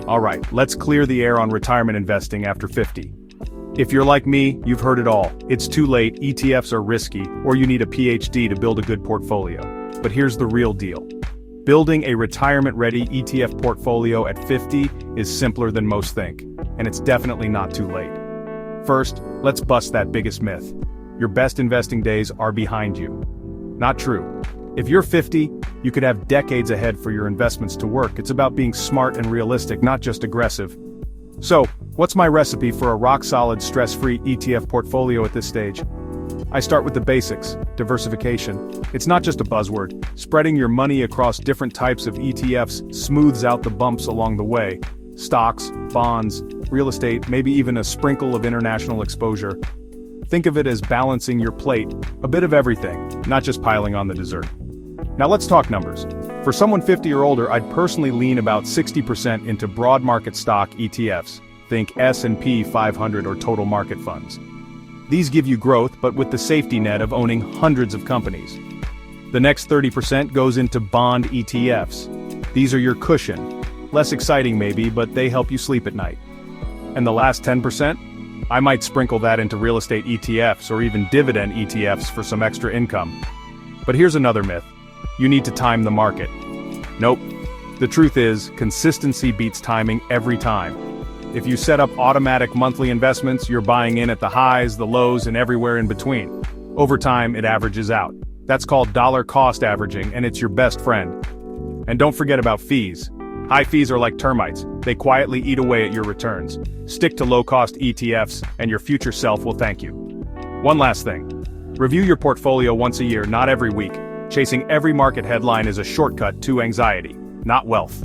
Alright, let's clear the air on retirement investing after 50. If you're like me, you've heard it all. It's too late, ETFs are risky, or you need a PhD to build a good portfolio. But here's the real deal. Building a retirement-ready ETF portfolio at 50 is simpler than most think, and it's definitely not too late. First, let's bust that biggest myth. Your best investing days are behind you. Not true. If you're 50, you could have decades ahead for your investments to work. It's about being smart and realistic, not just aggressive. So, what's my recipe for a rock-solid, stress-free ETF portfolio at this stage? I start with the basics, diversification. It's not just a buzzword. Spreading your money across different types of ETFs smooths out the bumps along the way. Stocks, bonds, real estate, maybe even a sprinkle of international exposure. Think of it as balancing your plate, a bit of everything, not just piling on the dessert. Now let's talk numbers. For someone 50 or older, I'd personally lean about 60% into broad market stock ETFs. Think S&P 500 or total market funds. These give you growth, but with the safety net of owning hundreds of companies. The next 30% goes into bond ETFs. These are your cushion. Less exciting maybe, but they help you sleep at night. And the last 10%? I might sprinkle that into real estate ETFs or even dividend ETFs for some extra income. But here's another myth. You need to time the market. Nope. The truth is, consistency beats timing every time. If you set up automatic monthly investments, you're buying in at the highs, the lows, and everywhere in between. Over time, it averages out. That's called dollar cost averaging, and it's your best friend. And don't forget about fees. High fees are like termites. They quietly eat away at your returns. Stick to low-cost ETFs, and your future self will thank you. One last thing. Review your portfolio once a year, not every week. Chasing every market headline is a shortcut to anxiety, not wealth.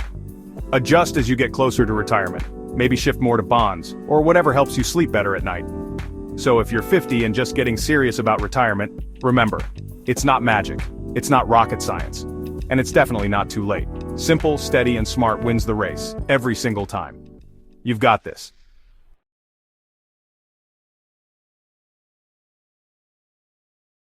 Adjust as you get closer to retirement. Maybe shift more to bonds, or whatever helps you sleep better at night. So if you're 50 and just getting serious about retirement, remember, it's not magic, it's not rocket science, and it's definitely not too late. Simple, steady, and smart wins the race, every single time. You've got this.